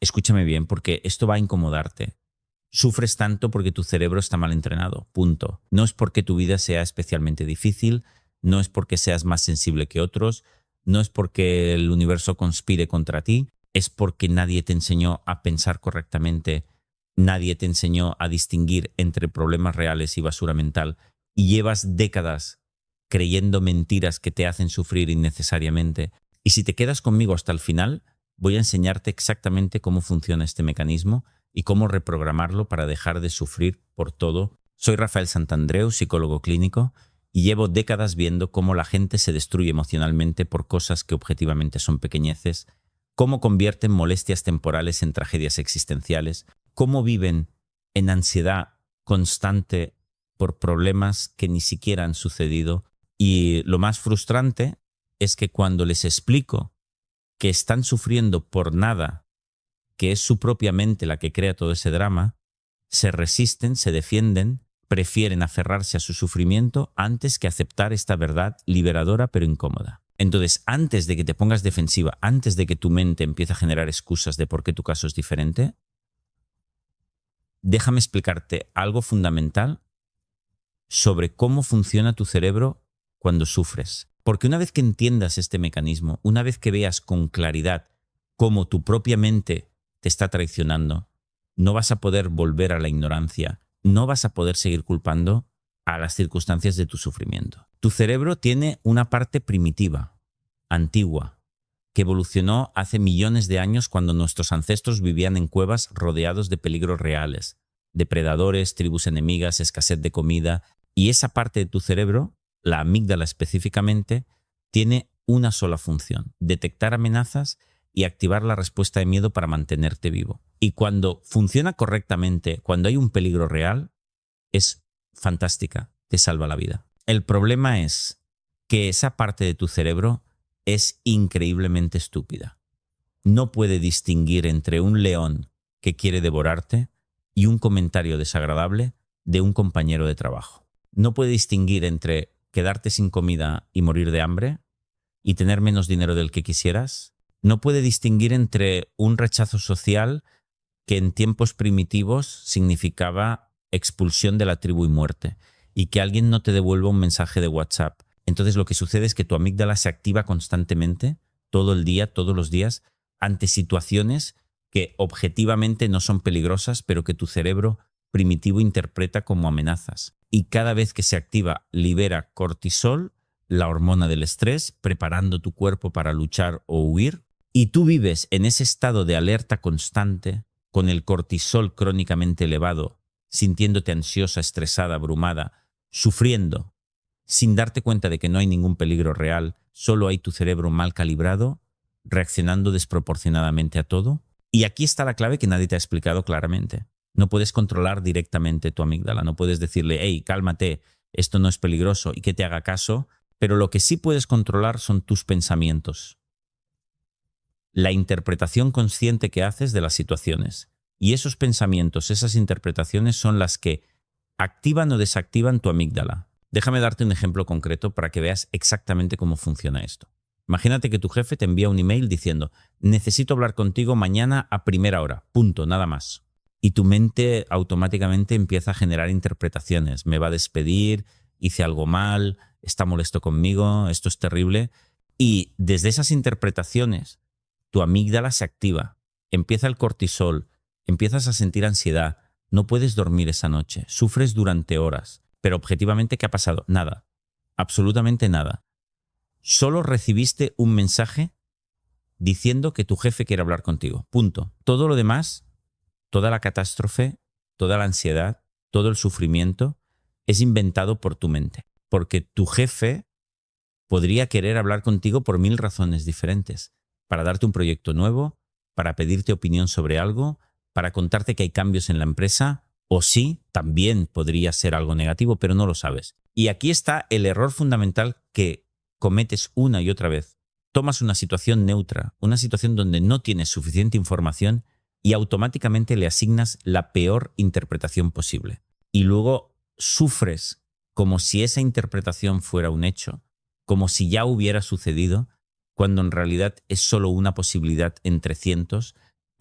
Escúchame bien, porque esto va a incomodarte. Sufres tanto porque tu cerebro está mal entrenado, punto. No es porque tu vida sea especialmente difícil, no es porque seas más sensible que otros, no es porque el universo conspire contra ti, es porque nadie te enseñó a pensar correctamente, nadie te enseñó a distinguir entre problemas reales y basura mental, y llevas décadas creyendo mentiras que te hacen sufrir innecesariamente. Y si te quedas conmigo hasta el final, voy a enseñarte exactamente cómo funciona este mecanismo y cómo reprogramarlo para dejar de sufrir por todo. Soy Rafael Santandreu, psicólogo clínico, y llevo décadas viendo cómo la gente se destruye emocionalmente por cosas que objetivamente son pequeñeces, cómo convierten molestias temporales en tragedias existenciales, cómo viven en ansiedad constante por problemas que ni siquiera han sucedido. Y lo más frustrante es que cuando les explico que están sufriendo por nada, que es su propia mente la que crea todo ese drama, se resisten, se defienden, prefieren aferrarse a su sufrimiento antes que aceptar esta verdad liberadora pero incómoda. Entonces, antes de que te pongas defensiva, antes de que tu mente empiece a generar excusas de por qué tu caso es diferente, déjame explicarte algo fundamental sobre cómo funciona tu cerebro cuando sufres. Porque una vez que entiendas este mecanismo, una vez que veas con claridad cómo tu propia mente te está traicionando, no vas a poder volver a la ignorancia, no vas a poder seguir culpando a las circunstancias de tu sufrimiento. Tu cerebro tiene una parte primitiva, antigua, que evolucionó hace millones de años cuando nuestros ancestros vivían en cuevas rodeados de peligros reales, depredadores, tribus enemigas, escasez de comida, y esa parte de tu cerebro, la amígdala específicamente, tiene una sola función: detectar amenazas y activar la respuesta de miedo para mantenerte vivo. Y cuando funciona correctamente, cuando hay un peligro real, es fantástica, te salva la vida. El problema es que esa parte de tu cerebro es increíblemente estúpida. No puede distinguir entre un león que quiere devorarte y un comentario desagradable de un compañero de trabajo. No puede distinguir entre quedarte sin comida y morir de hambre y tener menos dinero del que quisieras. No puede distinguir entre un rechazo social que en tiempos primitivos significaba expulsión de la tribu y muerte, y que alguien no te devuelva un mensaje de WhatsApp. Entonces lo que sucede es que tu amígdala se activa constantemente, todo el día, todos los días, ante situaciones que objetivamente no son peligrosas, pero que tu cerebro primitivo interpreta como amenazas. Y cada vez que se activa, libera cortisol, la hormona del estrés, preparando tu cuerpo para luchar o huir. Y tú vives en ese estado de alerta constante, con el cortisol crónicamente elevado, sintiéndote ansiosa, estresada, abrumada, sufriendo, sin darte cuenta de que no hay ningún peligro real, solo hay tu cerebro mal calibrado, reaccionando desproporcionadamente a todo. Y aquí está la clave que nadie te ha explicado claramente. No puedes controlar directamente tu amígdala, no puedes decirle, hey, cálmate, esto no es peligroso, y que te haga caso, pero lo que sí puedes controlar son tus pensamientos, la interpretación consciente que haces de las situaciones. Y esos pensamientos, esas interpretaciones son las que activan o desactivan tu amígdala. Déjame darte un ejemplo concreto para que veas exactamente cómo funciona esto. Imagínate que tu jefe te envía un email diciendo, necesito hablar contigo mañana a primera hora, punto, nada más. Y tu mente automáticamente empieza a generar interpretaciones. Me va a despedir, hice algo mal, está molesto conmigo, esto es terrible. Y desde esas interpretaciones, tu amígdala se activa, empieza el cortisol, empiezas a sentir ansiedad, no puedes dormir esa noche, sufres durante horas. Pero objetivamente, ¿qué ha pasado? Nada, absolutamente nada. Solo recibiste un mensaje diciendo que tu jefe quiere hablar contigo, punto. Todo lo demás, toda la catástrofe, toda la ansiedad, todo el sufrimiento es inventado por tu mente. Porque tu jefe podría querer hablar contigo por 1000 razones diferentes. Para darte un proyecto nuevo, para pedirte opinión sobre algo, para contarte que hay cambios en la empresa, o sí, también podría ser algo negativo, pero no lo sabes. Y aquí está el error fundamental que cometes una y otra vez. Tomas una situación neutra, una situación donde no tienes suficiente información y automáticamente le asignas la peor interpretación posible. Y luego sufres como si esa interpretación fuera un hecho, como si ya hubiera sucedido, cuando en realidad es solo una posibilidad entre cientos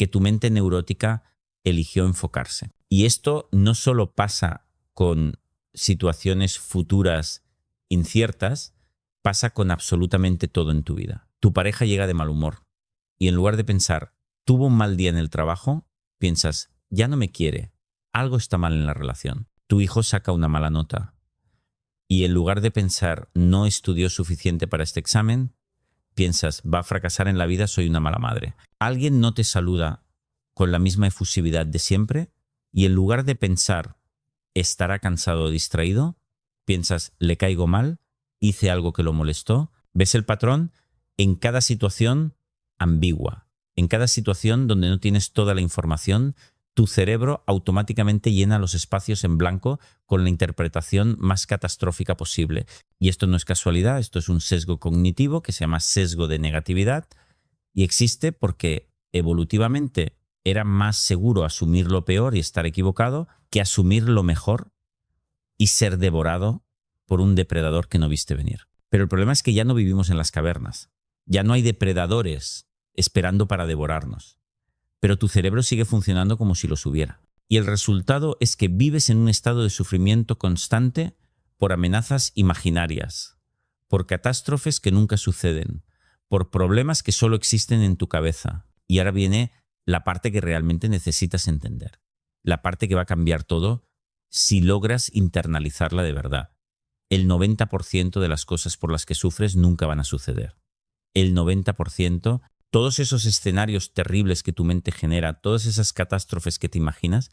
que tu mente neurótica eligió enfocarse. Y esto no solo pasa con situaciones futuras inciertas, pasa con absolutamente todo en tu vida. Tu pareja llega de mal humor y en lugar de pensar, tuvo un mal día en el trabajo, piensas, ya no me quiere, algo está mal en la relación. Tu hijo saca una mala nota y en lugar de pensar, no estudió suficiente para este examen, piensas, va a fracasar en la vida, soy una mala madre. Alguien no te saluda con la misma efusividad de siempre y en lugar de pensar, estará cansado o distraído, piensas, le caigo mal, hice algo que lo molestó. ¿Ves el patrón? En cada situación ambigua, en cada situación donde no tienes toda la información, tu cerebro automáticamente llena los espacios en blanco con la interpretación más catastrófica posible. Y esto no es casualidad, esto es un sesgo cognitivo que se llama sesgo de negatividad y existe porque evolutivamente era más seguro asumir lo peor y estar equivocado que asumir lo mejor y ser devorado por un depredador que no viste venir. Pero el problema es que ya no vivimos en las cavernas. Ya no hay depredadores esperando para devorarnos. Pero tu cerebro sigue funcionando como si los hubiera. Y el resultado es que vives en un estado de sufrimiento constante por amenazas imaginarias, por catástrofes que nunca suceden, por problemas que solo existen en tu cabeza. Y ahora viene la parte que realmente necesitas entender. La parte que va a cambiar todo si logras internalizarla de verdad. El 90% de las cosas por las que sufres nunca van a suceder. El 90%, todos esos escenarios terribles que tu mente genera, todas esas catástrofes que te imaginas,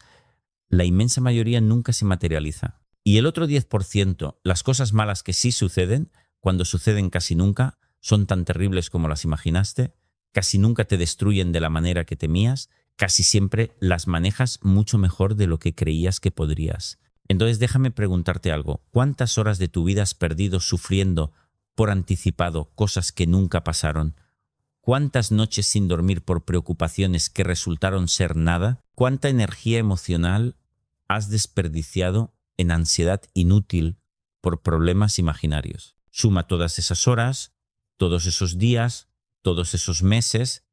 la inmensa mayoría nunca se materializa. Y el otro 10%, las cosas malas que sí suceden, cuando suceden casi nunca, son tan terribles como las imaginaste, casi nunca te destruyen de la manera que temías, casi siempre las manejas mucho mejor de lo que creías que podrías. Entonces déjame preguntarte algo. ¿Cuántas horas de tu vida has perdido sufriendo por anticipado cosas que nunca pasaron? ¿Cuántas noches sin dormir por preocupaciones que resultaron ser nada? ¿Cuánta energía emocional has desperdiciado en ansiedad inútil por problemas imaginarios? Suma todas esas horas, todos esos días, todos esos meses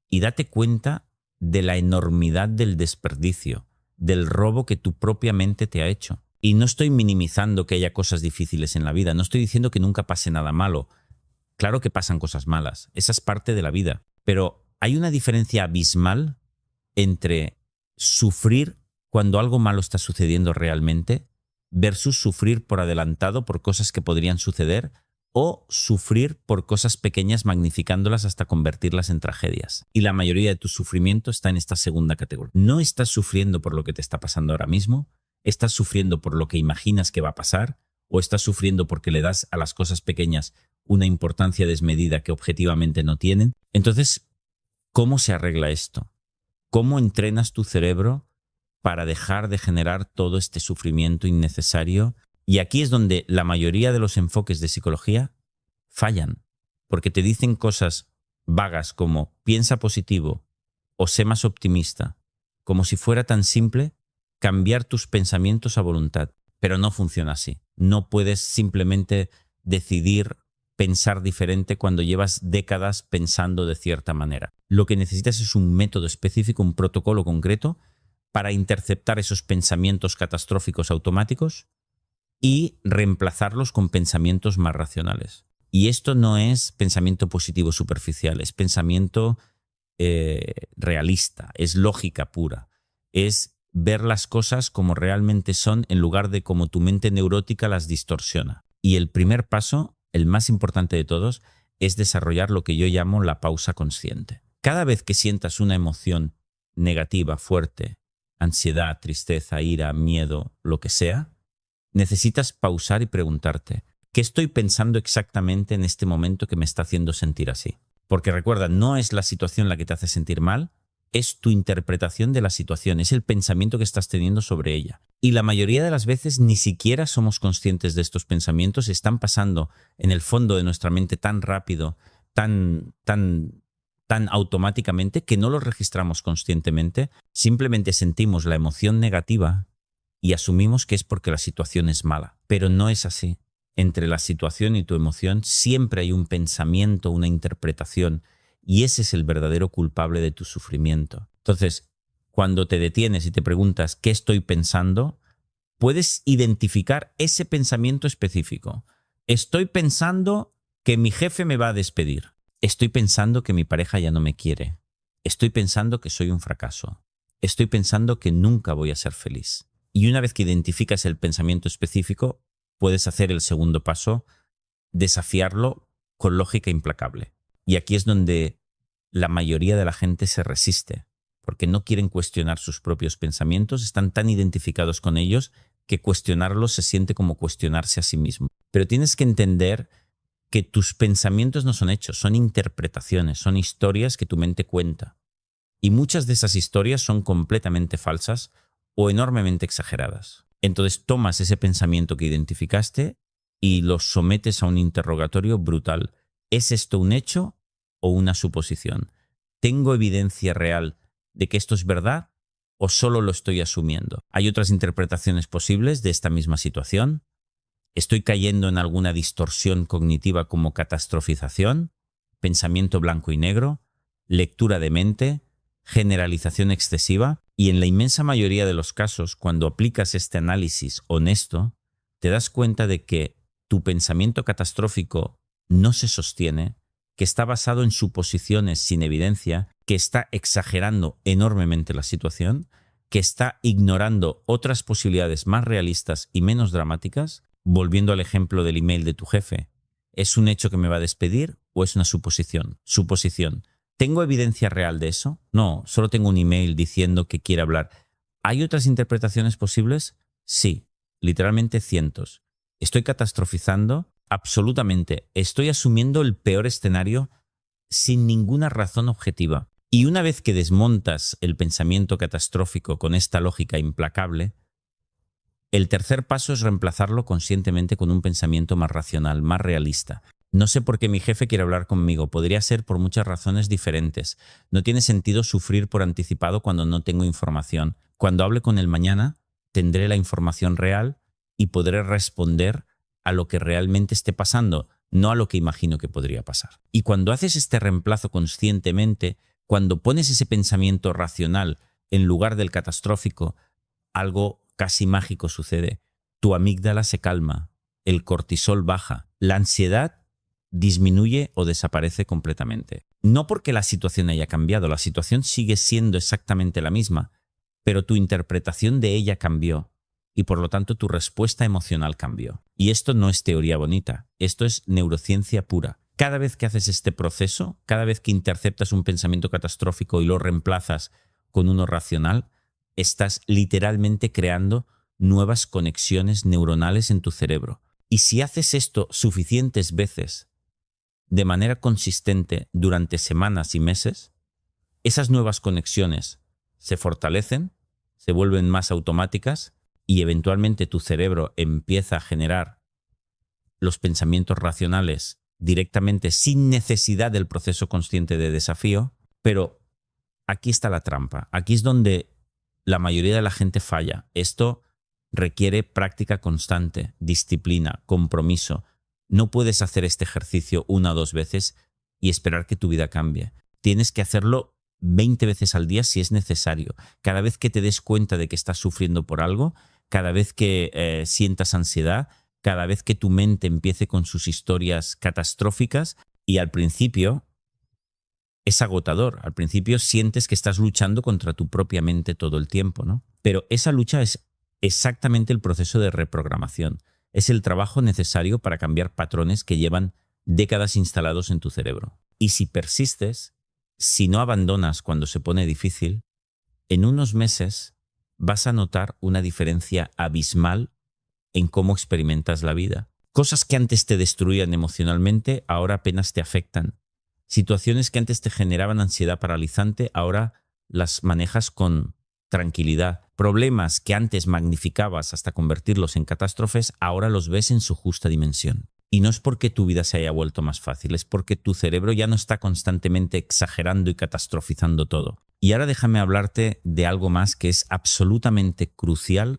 y date cuenta de la enormidad del desperdicio, del robo que tu propia mente te ha hecho. Y no estoy minimizando que haya cosas difíciles en la vida, no estoy diciendo que nunca pase nada malo. Claro que pasan cosas malas, esa es parte de la vida, pero hay una diferencia abismal entre sufrir cuando algo malo está sucediendo realmente versus sufrir por adelantado por cosas que podrían suceder o sufrir por cosas pequeñas magnificándolas hasta convertirlas en tragedias. Y la mayoría de tu sufrimiento está en esta segunda categoría. No estás sufriendo por lo que te está pasando ahora mismo, estás sufriendo por lo que imaginas que va a pasar o estás sufriendo porque le das a las cosas pequeñas una importancia desmedida que objetivamente no tienen. Entonces, ¿cómo se arregla esto? ¿Cómo entrenas tu cerebro para dejar de generar todo este sufrimiento innecesario? Y aquí es donde la mayoría de los enfoques de psicología fallan, porque te dicen cosas vagas como piensa positivo o sé más optimista, como si fuera tan simple cambiar tus pensamientos a voluntad, pero no funciona así. No puedes simplemente decidir pensar diferente cuando llevas décadas pensando de cierta manera. Lo que necesitas es un método específico, un protocolo concreto para interceptar esos pensamientos catastróficos automáticos y reemplazarlos con pensamientos más racionales. Y esto no es pensamiento positivo superficial, es pensamiento realista, es lógica pura, es ver las cosas como realmente son en lugar de como tu mente neurótica las distorsiona. Y el primer paso, el más importante de todos, es desarrollar lo que yo llamo la pausa consciente. Cada vez que sientas una emoción negativa, fuerte, ansiedad, tristeza, ira, miedo, lo que sea, necesitas pausar y preguntarte, ¿qué estoy pensando exactamente en este momento que me está haciendo sentir así? Porque recuerda, no es la situación la que te hace sentir mal, es tu interpretación de la situación, es el pensamiento que estás teniendo sobre ella. Y la mayoría de las veces ni siquiera somos conscientes de estos pensamientos, están pasando en el fondo de nuestra mente tan rápido, tan automáticamente que no los registramos conscientemente, simplemente sentimos la emoción negativa y asumimos que es porque la situación es mala. Pero no es así. Entre la situación y tu emoción siempre hay un pensamiento, una interpretación, y ese es el verdadero culpable de tu sufrimiento. Entonces, cuando te detienes y te preguntas ¿qué estoy pensando?, puedes identificar ese pensamiento específico. Estoy pensando que mi jefe me va a despedir. Estoy pensando que mi pareja ya no me quiere. Estoy pensando que soy un fracaso. Estoy pensando que nunca voy a ser feliz. Y una vez que identificas el pensamiento específico, puedes hacer el segundo paso, desafiarlo con lógica implacable. Y aquí es donde la mayoría de la gente se resiste, porque no quieren cuestionar sus propios pensamientos, están tan identificados con ellos que cuestionarlos se siente como cuestionarse a sí mismo. Pero tienes que entender que tus pensamientos no son hechos, son interpretaciones, son historias que tu mente cuenta. Y muchas de esas historias son completamente falsas o enormemente exageradas. Entonces tomas ese pensamiento que identificaste y lo sometes a un interrogatorio brutal. ¿Es esto un hecho o una suposición? ¿Tengo evidencia real de que esto es verdad o solo lo estoy asumiendo? Hay otras interpretaciones posibles de esta misma situación. ¿Estoy cayendo en alguna distorsión cognitiva como catastrofización, pensamiento blanco y negro, lectura de mente, generalización excesiva? Y en la inmensa mayoría de los casos, cuando aplicas este análisis honesto, te das cuenta de que tu pensamiento catastrófico no se sostiene, que está basado en suposiciones sin evidencia, que está exagerando enormemente la situación, que está ignorando otras posibilidades más realistas y menos dramáticas. Volviendo al ejemplo del email de tu jefe, ¿es un hecho que me va a despedir o es una suposición? Suposición. ¿Tengo evidencia real de eso? No, solo tengo un email diciendo que quiere hablar. ¿Hay otras interpretaciones posibles? Sí, literalmente cientos. ¿Estoy catastrofizando? Absolutamente. Estoy asumiendo el peor escenario sin ninguna razón objetiva. Y una vez que desmontas el pensamiento catastrófico con esta lógica implacable, el tercer paso es reemplazarlo conscientemente con un pensamiento más racional, más realista. No sé por qué mi jefe quiere hablar conmigo. Podría ser por muchas razones diferentes. No tiene sentido sufrir por anticipado cuando no tengo información. Cuando hable con él mañana, tendré la información real y podré responder a lo que realmente esté pasando, no a lo que imagino que podría pasar. Y cuando haces este reemplazo conscientemente, cuando pones ese pensamiento racional en lugar del catastrófico, algo casi mágico sucede. Tu amígdala se calma, el cortisol baja, la ansiedad disminuye o desaparece completamente. No porque la situación haya cambiado, la situación sigue siendo exactamente la misma, pero tu interpretación de ella cambió y por lo tanto tu respuesta emocional cambió. Y esto no es teoría bonita, esto es neurociencia pura. Cada vez que haces este proceso, cada vez que interceptas un pensamiento catastrófico y lo reemplazas con uno racional, estás literalmente creando nuevas conexiones neuronales en tu cerebro. Y si haces esto suficientes veces, de manera consistente, durante semanas y meses, esas nuevas conexiones se fortalecen, se vuelven más automáticas y eventualmente tu cerebro empieza a generar los pensamientos racionales directamente sin necesidad del proceso consciente de desafío. Pero aquí está la trampa. Aquí es donde la mayoría de la gente falla. Esto requiere práctica constante, disciplina, compromiso. No puedes hacer este ejercicio una o dos veces y esperar que tu vida cambie. Tienes que hacerlo 20 veces al día si es necesario. Cada vez que te des cuenta de que estás sufriendo por algo, cada vez que sientas ansiedad, cada vez que tu mente empiece con sus historias catastróficas. Y al principio es agotador. Al principio sientes que estás luchando contra tu propia mente todo el tiempo, ¿no? Pero esa lucha es exactamente el proceso de reprogramación. Es el trabajo necesario para cambiar patrones que llevan décadas instalados en tu cerebro. Y si persistes, si no abandonas cuando se pone difícil, en unos meses vas a notar una diferencia abismal en cómo experimentas la vida. Cosas que antes te destruían emocionalmente, ahora apenas te afectan. Situaciones que antes te generaban ansiedad paralizante, ahora las manejas con tranquilidad. Problemas que antes magnificabas hasta convertirlos en catástrofes, ahora los ves en su justa dimensión. Y no es porque tu vida se haya vuelto más fácil, es porque tu cerebro ya no está constantemente exagerando y catastrofizando todo. Y ahora déjame hablarte de algo más que es absolutamente crucial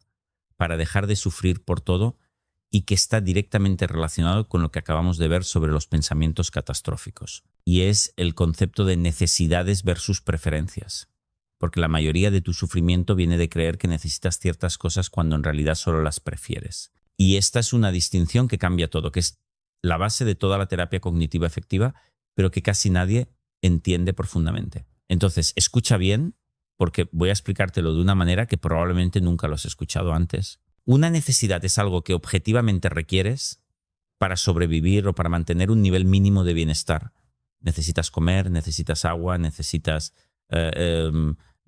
para dejar de sufrir por todo y que está directamente relacionado con lo que acabamos de ver sobre los pensamientos catastróficos. Y es el concepto de necesidades versus preferencias. porque la mayoría de tu sufrimiento viene de creer que necesitas ciertas cosas cuando en realidad solo las prefieres. Y esta es una distinción que cambia todo, que es la base de toda la terapia cognitiva efectiva, pero que casi nadie entiende profundamente. Entonces, escucha bien, porque voy a explicártelo de una manera que probablemente nunca lo has escuchado antes. Una necesidad es algo que objetivamente requieres para sobrevivir o para mantener un nivel mínimo de bienestar. Necesitas comer, necesitas agua, necesitas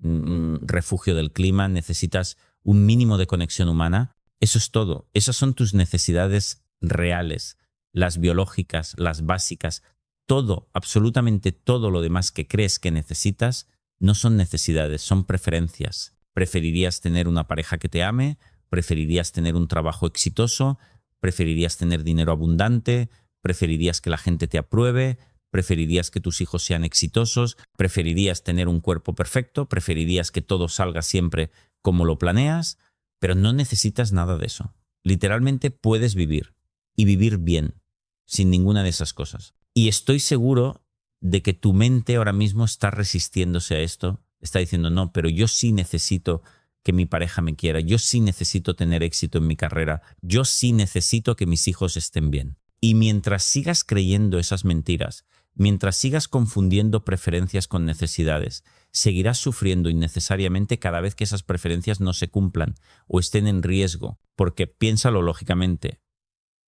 refugio del clima, necesitas un mínimo de conexión humana. Eso es todo. Esas son tus necesidades reales, las biológicas, las básicas. Todo, absolutamente todo lo demás que crees que necesitas no son necesidades, son preferencias. Preferirías tener una pareja que te ame, preferirías tener un trabajo exitoso, preferirías tener dinero abundante, preferirías que la gente te apruebe, preferirías que tus hijos sean exitosos, preferirías tener un cuerpo perfecto, preferirías que todo salga siempre como lo planeas, pero no necesitas nada de eso. Literalmente puedes vivir y vivir bien, sin ninguna de esas cosas. Y estoy seguro de que tu mente ahora mismo está resistiéndose a esto, está diciendo, no, pero yo sí necesito que mi pareja me quiera, yo sí necesito tener éxito en mi carrera, yo sí necesito que mis hijos estén bien. Y mientras sigas creyendo esas mentiras, mientras sigas confundiendo preferencias con necesidades, seguirás sufriendo innecesariamente cada vez que esas preferencias no se cumplan o estén en riesgo, porque piénsalo lógicamente.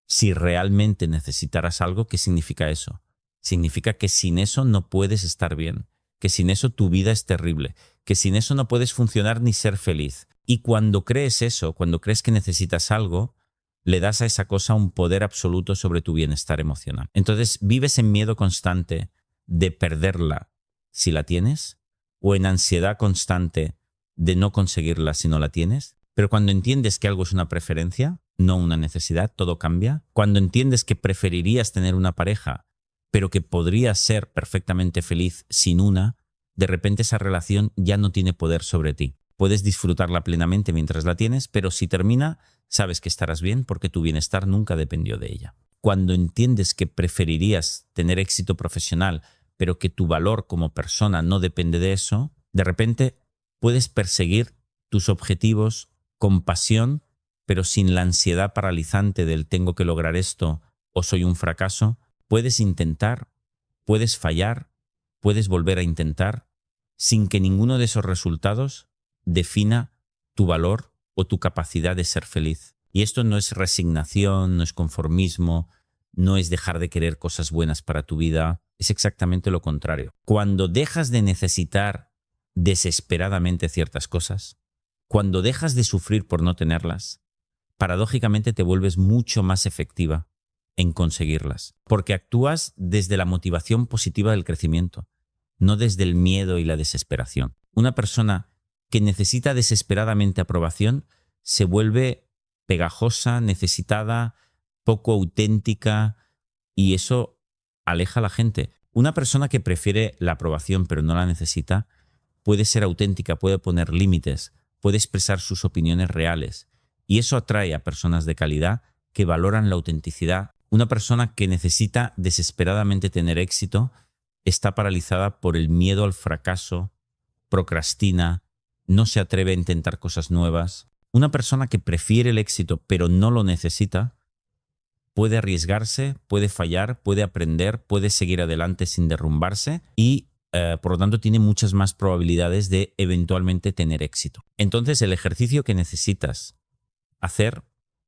Si realmente necesitaras algo, ¿qué significa eso? Significa que sin eso no puedes estar bien, que sin eso tu vida es terrible, que sin eso no puedes funcionar ni ser feliz. Y cuando crees eso, cuando crees que necesitas algo, le das a esa cosa un poder absoluto sobre tu bienestar emocional. Entonces, ¿vives en miedo constante de perderla si la tienes? ¿O en ansiedad constante de no conseguirla si no la tienes? Pero cuando entiendes que algo es una preferencia, no una necesidad, todo cambia. Cuando entiendes que preferirías tener una pareja, pero que podrías ser perfectamente feliz sin una, de repente esa relación ya no tiene poder sobre ti. Puedes disfrutarla plenamente mientras la tienes, pero si termina, sabes que estarás bien porque tu bienestar nunca dependió de ella. Cuando entiendes que preferirías tener éxito profesional, pero que tu valor como persona no depende de eso, de repente puedes perseguir tus objetivos con pasión, pero sin la ansiedad paralizante del tengo que lograr esto o soy un fracaso. Puedes intentar, puedes fallar, puedes volver a intentar, sin que ninguno de esos resultados defina tu valor o tu capacidad de ser feliz. Y esto no es resignación, no es conformismo, no es dejar de querer cosas buenas para tu vida, es exactamente lo contrario. Cuando dejas de necesitar desesperadamente ciertas cosas, cuando dejas de sufrir por no tenerlas, paradójicamente te vuelves mucho más efectiva en conseguirlas, porque actúas desde la motivación positiva del crecimiento, no desde el miedo y la desesperación. Una persona que necesita desesperadamente aprobación se vuelve pegajosa, necesitada, poco auténtica, y eso aleja a la gente. Una persona que prefiere la aprobación pero no la necesita puede ser auténtica, puede poner límites, puede expresar sus opiniones reales, y eso atrae a personas de calidad que valoran la autenticidad. Una persona que necesita desesperadamente tener éxito está paralizada por el miedo al fracaso, procrastina, no se atreve a intentar cosas nuevas. Una persona que prefiere el éxito pero no lo necesita puede arriesgarse, puede fallar, puede aprender, puede seguir adelante sin derrumbarse y por lo tanto tiene muchas más probabilidades de eventualmente tener éxito. Entonces el ejercicio que necesitas hacer,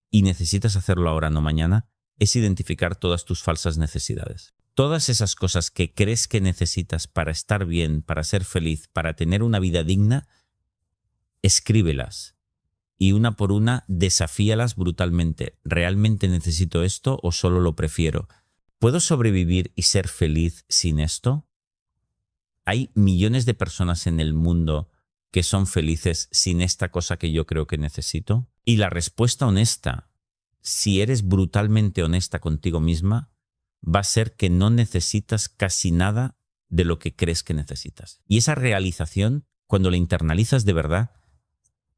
y necesitas hacerlo ahora, no mañana, es identificar todas tus falsas necesidades. Todas esas cosas que crees que necesitas para estar bien, para ser feliz, para tener una vida digna, escríbelas y una por una desafíalas brutalmente. ¿Realmente necesito esto o solo lo prefiero? ¿Puedo sobrevivir y ser feliz sin esto? Hay millones de personas en el mundo que son felices sin esta cosa que yo creo que necesito. Y la respuesta honesta, si eres brutalmente honesta contigo misma, va a ser que no necesitas casi nada de lo que crees que necesitas. Y esa realización, cuando la internalizas de verdad,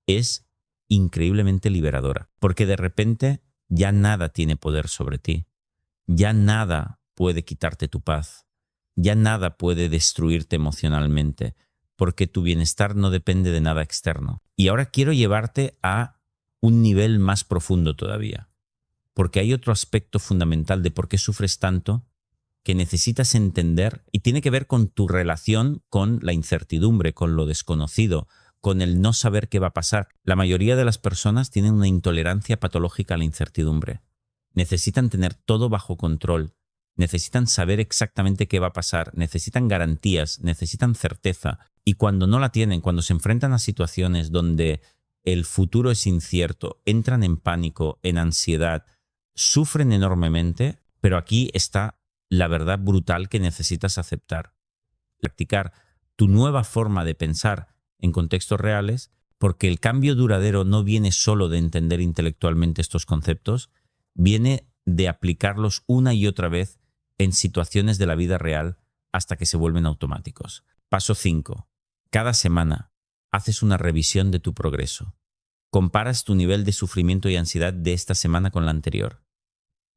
es increíblemente liberadora, porque de repente ya nada tiene poder sobre ti, ya nada puede quitarte tu paz, ya nada puede destruirte emocionalmente, porque tu bienestar no depende de nada externo. Y ahora quiero llevarte a un nivel más profundo todavía, porque hay otro aspecto fundamental de por qué sufres tanto que necesitas entender y tiene que ver con tu relación con la incertidumbre, con lo desconocido, con el no saber qué va a pasar. La mayoría de las personas tienen una intolerancia patológica a la incertidumbre. Necesitan tener todo bajo control, necesitan saber exactamente qué va a pasar, necesitan garantías, necesitan certeza. Y cuando no la tienen, cuando se enfrentan a situaciones donde el futuro es incierto, entran en pánico, en ansiedad, sufren enormemente, pero aquí está la verdad brutal que necesitas aceptar. Practicar tu nueva forma de pensar en contextos reales, porque el cambio duradero no viene solo de entender intelectualmente estos conceptos, viene de aplicarlos una y otra vez en situaciones de la vida real hasta que se vuelven automáticos. Paso 5. Cada semana haces una revisión de tu progreso. Comparas tu nivel de sufrimiento y ansiedad de esta semana con la anterior.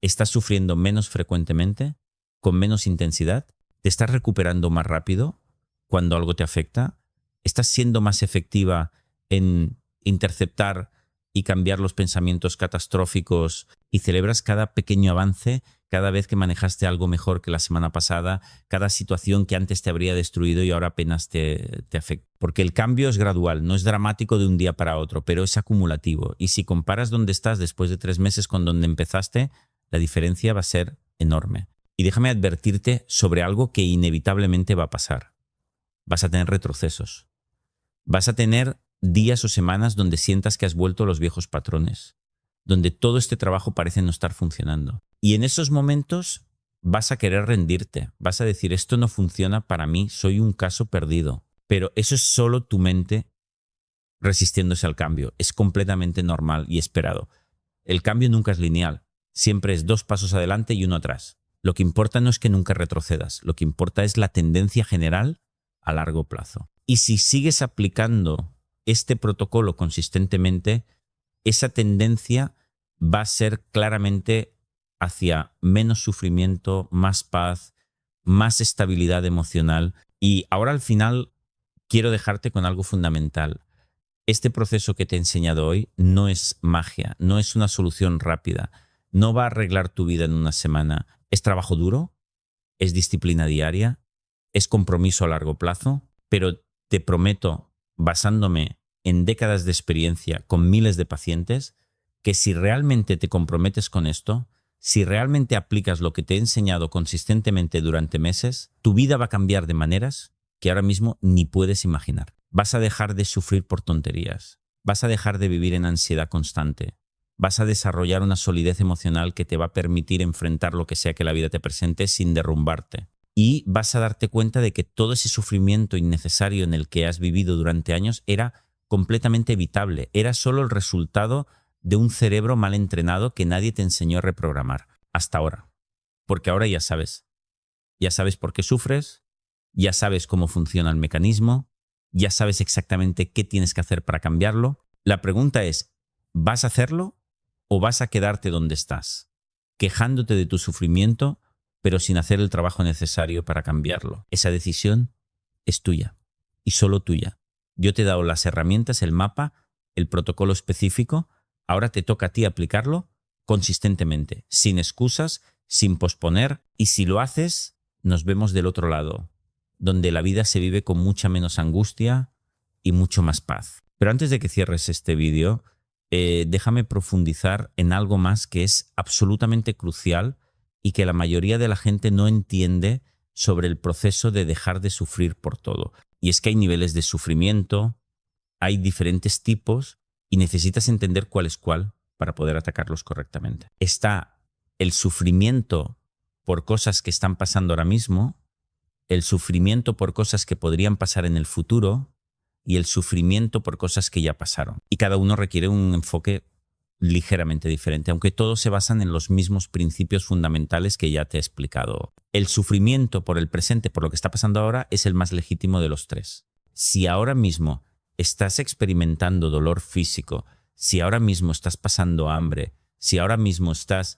¿Estás sufriendo menos frecuentemente? ¿Con menos intensidad? ¿Te estás recuperando más rápido cuando algo te afecta? ¿Estás siendo más efectiva en interceptar y cambiar los pensamientos catastróficos y celebras cada pequeño avance, cada vez que manejaste algo mejor que la semana pasada, cada situación que antes te habría destruido y ahora apenas te afecta? Porque el cambio es gradual, no es dramático de un día para otro, pero es acumulativo. Y si comparas dónde estás después de 3 meses con donde empezaste, la diferencia va a ser enorme. Y déjame advertirte sobre algo que inevitablemente va a pasar. Vas a tener retrocesos. Vas a tener días o semanas donde sientas que has vuelto a los viejos patrones, donde todo este trabajo parece no estar funcionando. Y en esos momentos vas a querer rendirte, vas a decir, esto no funciona para mí, soy un caso perdido. Pero eso es solo tu mente resistiéndose al cambio. Es completamente normal y esperado. El cambio nunca es lineal, siempre es 2 pasos adelante y 1 atrás. Lo que importa no es que nunca retrocedas, lo que importa es la tendencia general a largo plazo. Y si sigues aplicando este protocolo consistentemente, esa tendencia va a ser claramente hacia menos sufrimiento, más paz, más estabilidad emocional. Y ahora al final quiero dejarte con algo fundamental. Este proceso que te he enseñado hoy no es magia, no es una solución rápida, no va a arreglar tu vida en una semana. Es trabajo duro, es disciplina diaria, es compromiso a largo plazo, pero te prometo, basándome en décadas de experiencia con miles de pacientes, que si realmente te comprometes con esto, si realmente aplicas lo que te he enseñado consistentemente durante meses, tu vida va a cambiar de maneras que ahora mismo ni puedes imaginar. Vas a dejar de sufrir por tonterías, vas a dejar de vivir en ansiedad constante, vas a desarrollar una solidez emocional que te va a permitir enfrentar lo que sea que la vida te presente sin derrumbarte. Y vas a darte cuenta de que todo ese sufrimiento innecesario en el que has vivido durante años era completamente evitable, era solo el resultado de un cerebro mal entrenado que nadie te enseñó a reprogramar hasta ahora. Porque ahora ya sabes por qué sufres, ya sabes cómo funciona el mecanismo, ya sabes exactamente qué tienes que hacer para cambiarlo. La pregunta es, ¿vas a hacerlo o vas a quedarte donde estás, quejándote de tu sufrimiento, pero sin hacer el trabajo necesario para cambiarlo? Esa decisión es tuya y solo tuya. Yo te he dado las herramientas, el mapa, el protocolo específico. Ahora te toca a ti aplicarlo consistentemente, sin excusas, sin posponer. Y si lo haces, nos vemos del otro lado, donde la vida se vive con mucha menos angustia y mucho más paz. Pero antes de que cierres este vídeo, déjame profundizar en algo más que es absolutamente crucial y que la mayoría de la gente no entiende sobre el proceso de dejar de sufrir por todo. Y es que hay niveles de sufrimiento, hay diferentes tipos y necesitas entender cuál es cuál para poder atacarlos correctamente. Está el sufrimiento por cosas que están pasando ahora mismo, el sufrimiento por cosas que podrían pasar en el futuro y el sufrimiento por cosas que ya pasaron. Y cada uno requiere un enfoque ligeramente diferente, aunque todos se basan en los mismos principios fundamentales que ya te he explicado. El sufrimiento por el presente, por lo que está pasando ahora, es el más legítimo de los 3. Si ahora mismo estás experimentando dolor físico, si ahora mismo estás pasando hambre, si ahora mismo estás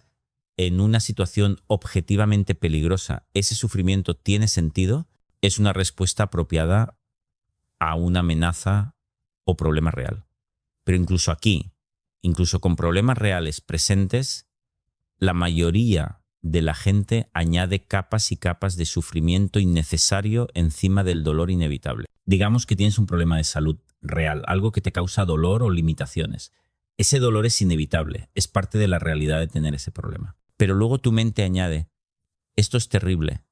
en una situación objetivamente peligrosa, ese sufrimiento tiene sentido, es una respuesta apropiada a una amenaza o problema real. Pero incluso aquí, incluso con problemas reales presentes, la mayoría de la gente añade capas y capas de sufrimiento innecesario encima del dolor inevitable. Digamos que tienes un problema de salud real, algo que te causa dolor o limitaciones. Ese dolor es inevitable, es parte de la realidad de tener ese problema. Pero luego tu mente añade, esto es terrible,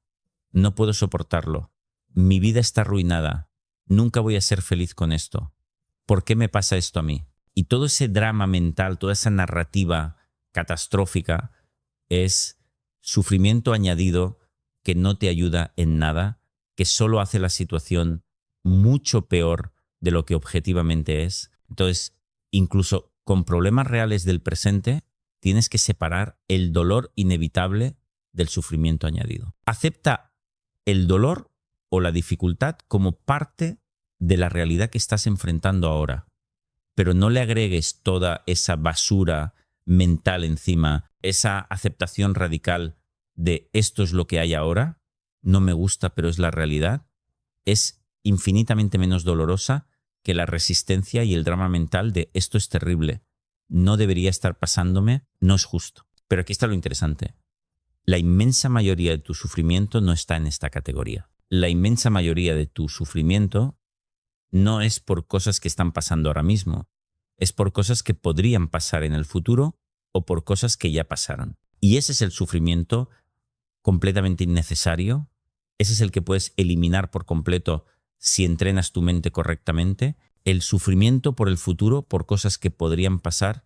no puedo soportarlo, mi vida está arruinada, nunca voy a ser feliz con esto, ¿por qué me pasa esto a mí? Y todo ese drama mental, toda esa narrativa catastrófica es sufrimiento añadido que no te ayuda en nada, que solo hace la situación mucho peor de lo que objetivamente es. Entonces, incluso con problemas reales del presente, tienes que separar el dolor inevitable del sufrimiento añadido. Acepta el dolor o la dificultad como parte de la realidad que estás enfrentando ahora, pero no le agregues toda esa basura mental encima, esa aceptación radical de esto es lo que hay ahora, no me gusta, pero es la realidad, es infinitamente menos dolorosa que la resistencia y el drama mental de esto es terrible, no debería estar pasándome, no es justo. Pero aquí está lo interesante. La inmensa mayoría de tu sufrimiento no está en esta categoría. La inmensa mayoría de tu sufrimiento no es por cosas que están pasando ahora mismo, es por cosas que podrían pasar en el futuro o por cosas que ya pasaron. Y ese es el sufrimiento completamente innecesario, ese es el que puedes eliminar por completo si entrenas tu mente correctamente. El sufrimiento por el futuro, por cosas que podrían pasar,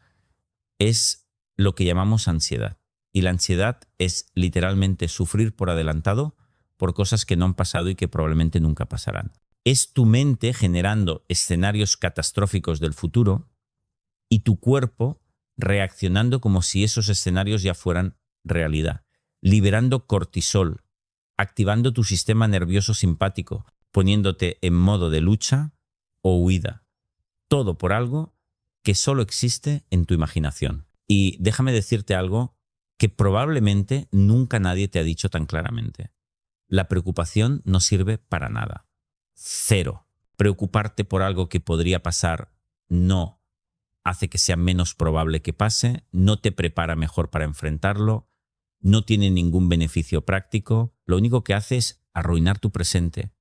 es lo que llamamos ansiedad. Y la ansiedad es literalmente sufrir por adelantado por cosas que no han pasado y que probablemente nunca pasarán. Es tu mente generando escenarios catastróficos del futuro y tu cuerpo reaccionando como si esos escenarios ya fueran realidad, liberando cortisol, activando tu sistema nervioso simpático, poniéndote en modo de lucha o huida. Todo por algo que solo existe en tu imaginación. Y déjame decirte algo que probablemente nunca nadie te ha dicho tan claramente. La preocupación no sirve para nada. Cero. Preocuparte por algo que podría pasar no hace que sea menos probable que pase, no te prepara mejor para enfrentarlo, no tiene ningún beneficio práctico, lo único que hace es arruinar tu presente,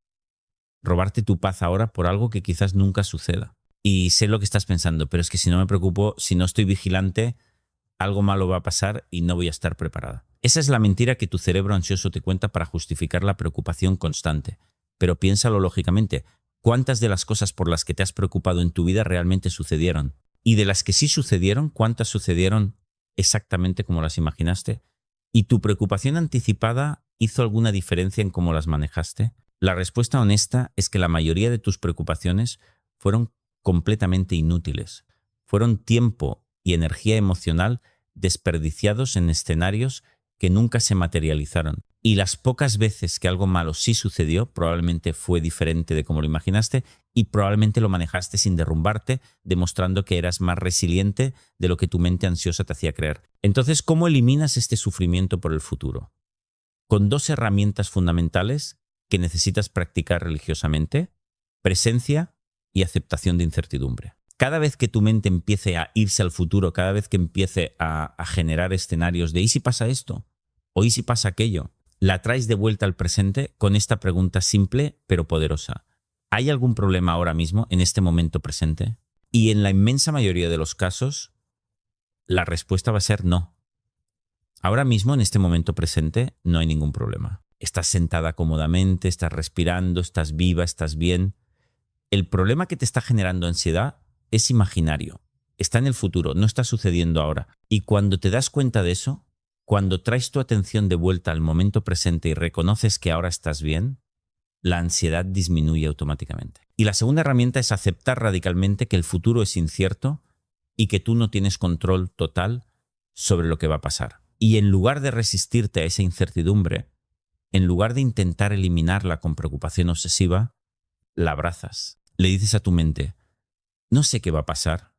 robarte tu paz ahora por algo que quizás nunca suceda. Y sé lo que estás pensando, pero es que si no me preocupo, si no estoy vigilante, algo malo va a pasar y no voy a estar preparada. Esa es la mentira que tu cerebro ansioso te cuenta para justificar la preocupación constante. Pero piénsalo lógicamente, ¿cuántas de las cosas por las que te has preocupado en tu vida realmente sucedieron? Y de las que sí sucedieron, ¿cuántas sucedieron exactamente como las imaginaste? ¿Y tu preocupación anticipada hizo alguna diferencia en cómo las manejaste? La respuesta honesta es que la mayoría de tus preocupaciones fueron completamente inútiles. Fueron tiempo y energía emocional desperdiciados en escenarios que nunca se materializaron. Y las pocas veces que algo malo sí sucedió, probablemente fue diferente de como lo imaginaste y probablemente lo manejaste sin derrumbarte, demostrando que eras más resiliente de lo que tu mente ansiosa te hacía creer. Entonces, ¿cómo eliminas este sufrimiento por el futuro? Con dos herramientas fundamentales que necesitas practicar religiosamente: presencia y aceptación de incertidumbre. Cada vez que tu mente empiece a irse al futuro, cada vez que empiece a generar escenarios de ¿y si pasa esto? ¿O y si pasa aquello? La traes de vuelta al presente con esta pregunta simple pero poderosa. ¿Hay algún problema ahora mismo, en este momento presente? Y en la inmensa mayoría de los casos, la respuesta va a ser no. Ahora mismo, en este momento presente, no hay ningún problema. Estás sentada cómodamente, estás respirando, estás viva, estás bien. El problema que te está generando ansiedad es imaginario, está en el futuro, no está sucediendo ahora. Y cuando te das cuenta de eso, cuando traes tu atención de vuelta al momento presente y reconoces que ahora estás bien, la ansiedad disminuye automáticamente. Y la segunda herramienta es aceptar radicalmente que el futuro es incierto y que tú no tienes control total sobre lo que va a pasar. Y en lugar de resistirte a esa incertidumbre, en lugar de intentar eliminarla con preocupación obsesiva, la abrazas. Le dices a tu mente: no sé qué va a pasar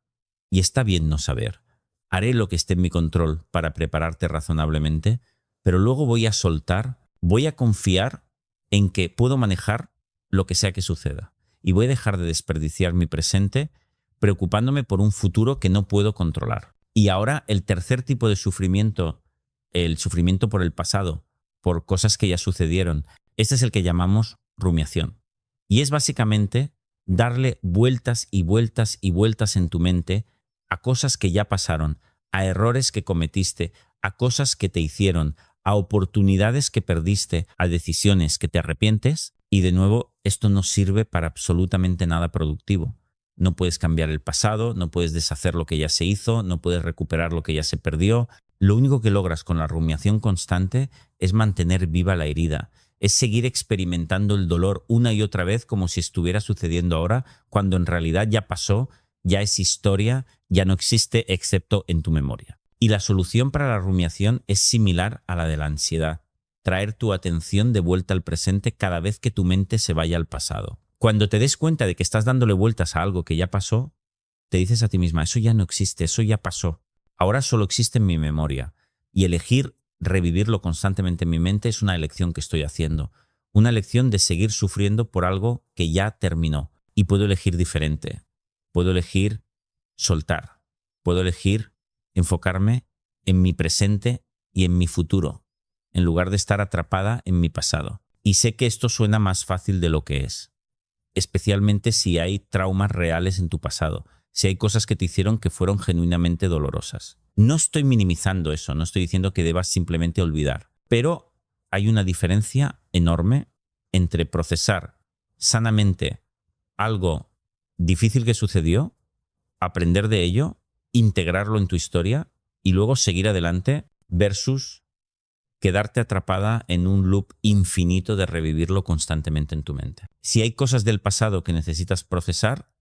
y está bien no saber. Haré lo que esté en mi control para prepararte razonablemente, pero luego voy a soltar, voy a confiar en que puedo manejar lo que sea que suceda. y voy a dejar de desperdiciar mi presente preocupándome por un futuro que no puedo controlar. Y ahora el tercer tipo de sufrimiento, el sufrimiento por el pasado, por cosas que ya sucedieron, este es el que llamamos rumiación. Y es básicamente darle vueltas y vueltas y vueltas en tu mente a cosas que ya pasaron, a errores que cometiste, a cosas que te hicieron, a oportunidades que perdiste, a decisiones que te arrepientes. Y de nuevo, esto no sirve para absolutamente nada productivo. No puedes cambiar el pasado, no puedes deshacer lo que ya se hizo, no puedes recuperar lo que ya se perdió. Lo único que logras con la rumiación constante es mantener viva la herida, es seguir experimentando el dolor una y otra vez como si estuviera sucediendo ahora, cuando en realidad ya pasó, ya es historia, ya no existe excepto en tu memoria. Y la solución para la rumiación es similar a la de la ansiedad: traer tu atención de vuelta al presente cada vez que tu mente se vaya al pasado. Cuando te des cuenta de que estás dándole vueltas a algo que ya pasó, te dices a ti misma, eso ya no existe, eso ya pasó. Ahora solo existe en mi memoria. Y elegir revivirlo constantemente en mi mente es una elección que estoy haciendo. Una elección de seguir sufriendo por algo que ya terminó. Y puedo elegir diferente. Puedo elegir soltar. Puedo elegir enfocarme en mi presente y en mi futuro, en lugar de estar atrapada en mi pasado. Y sé que esto suena más fácil de lo que es, especialmente si hay traumas reales en tu pasado, si hay cosas que te hicieron que fueron genuinamente dolorosas. No estoy minimizando eso, no estoy diciendo que debas simplemente olvidar, pero hay una diferencia enorme entre procesar sanamente algo difícil que sucedió, aprender de ello, integrarlo en tu historia y luego seguir adelante, versus quedarte atrapada en un loop infinito de revivirlo constantemente en tu mente. Si hay cosas del pasado que necesitas procesar,